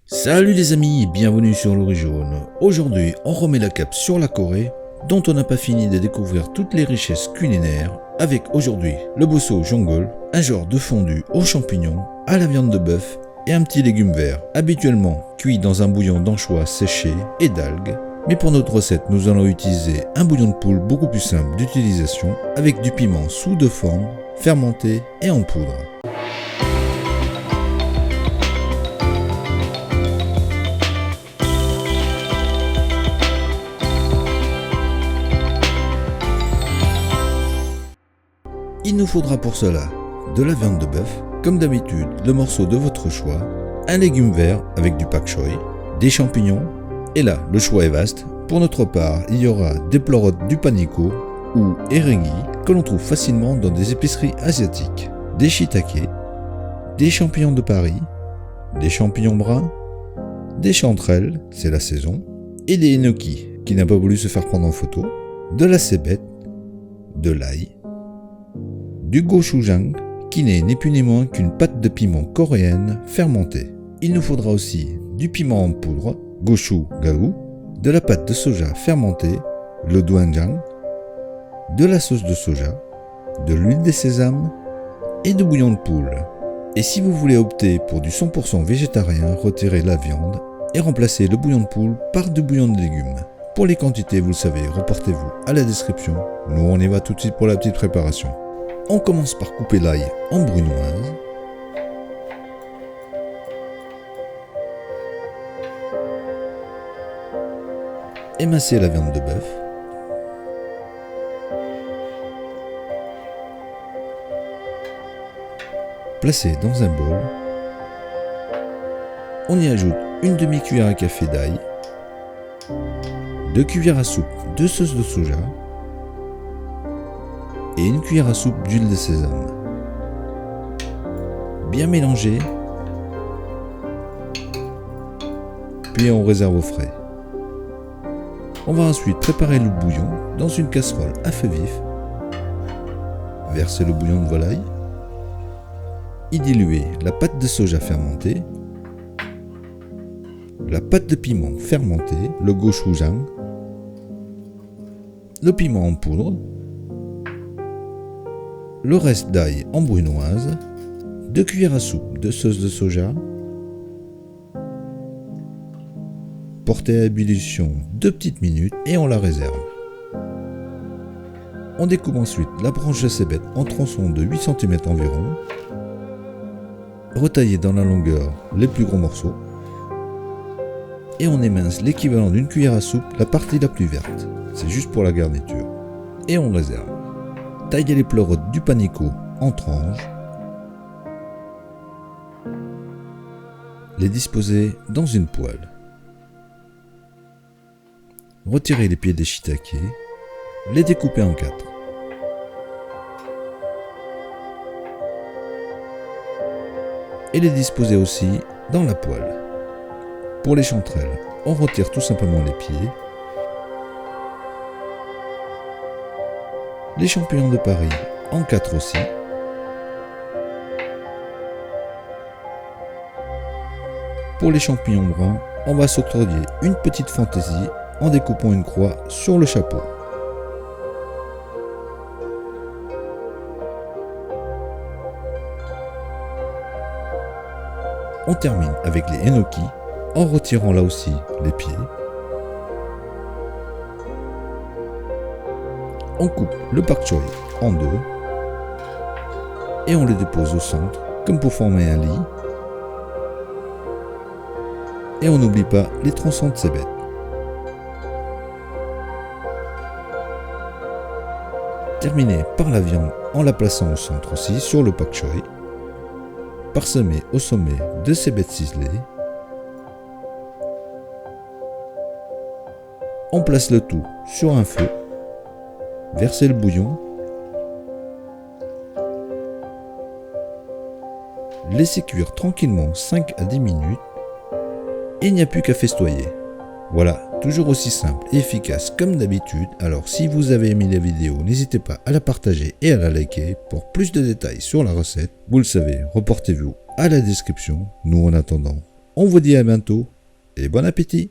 Salut les amis et bienvenue sur l'Ori Jaune. Aujourd'hui, on remet la cape sur la Corée, dont on n'a pas fini de découvrir toutes les richesses culinaires, avec aujourd'hui le bosso jongol, un genre de fondu aux champignons, à la viande de bœuf et un petit légume vert, habituellement cuit dans un bouillon d'anchois séchés et d'algues. Mais pour notre recette, nous allons utiliser un bouillon de poule beaucoup plus simple d'utilisation, avec du piment sous deux formes, fermenté et en poudre. Il nous faudra pour cela de la viande de bœuf, comme d'habitude le morceau de votre choix, un légume vert avec du pak choi, des champignons, et là le choix est vaste. Pour notre part, il y aura des pleurotes du panico ou erengi que l'on trouve facilement dans des épiceries asiatiques, des shiitake, des champignons de Paris, des champignons bruns, des chanterelles, c'est la saison, et des enoki qui n'a pas voulu se faire prendre en photo, de la cébette, de l'ail, du gochujang, qui n'est ni plus ni moins qu'une pâte de piment coréenne fermentée. Il nous faudra aussi du piment en poudre, gochujang, de la pâte de soja fermentée, le doenjang, de la sauce de soja, de l'huile de sésame et de bouillon de poule. Et si vous voulez opter pour du 100% végétarien, retirez la viande et remplacez le bouillon de poule par du bouillon de légumes. Pour les quantités, vous le savez, reportez-vous à la description. Nous, on y va tout de suite pour la petite préparation. On commence par couper l'ail en brunoise. Émincer la viande de bœuf. Placer dans un bol. On y ajoute une demi-cuillère à café d'ail, 2 cuillères à soupe de sauce de soja, et une cuillère à soupe d'huile de sésame. Bien mélanger, puis on réserve au frais. On va ensuite préparer le bouillon dans une casserole à feu vif, verser le bouillon de volaille, y diluer la pâte de soja fermentée, la pâte de piment fermentée, le gochujang, le piment en poudre, le reste d'ail en brunoise, 2 cuillères à soupe de sauce de soja, porter à ébullition 2 petites minutes et on la réserve. On découpe ensuite la branche de cébette en tronçons de 8 cm environ, retailler dans la longueur les plus gros morceaux, et on émince l'équivalent d'une cuillère à soupe la partie la plus verte, c'est juste pour la garniture, et on réserve. Tailler les pleurotes du panico en tranches, les disposer dans une poêle. Retirer les pieds des shiitake, les découper en 4. Et les disposer aussi dans la poêle. Pour les chanterelles, on retire tout simplement les pieds. Les champignons de Paris en 4 aussi. Pour les champignons bruns, on va s'octroyer une petite fantaisie en découpant une croix sur le chapeau. On termine avec les enoki en retirant là aussi les pieds. On coupe le pak choi en 2 et on le dépose au centre comme pour former un lit. Et on n'oublie pas les tronçons de cébette. Terminer par la viande en la plaçant au centre aussi sur le pak choi. Parsemer au sommet de cébette ciselée. On place le tout sur un feu. Verser le bouillon, laisser cuire tranquillement 5 à 10 minutes et il n'y a plus qu'à festoyer. Voilà, toujours aussi simple et efficace comme d'habitude. Alors si vous avez aimé la vidéo, n'hésitez pas à la partager et à la liker. Pour plus de détails sur la recette, vous le savez, reportez-vous à la description. Nous en attendant, On vous dit à bientôt et bon appétit!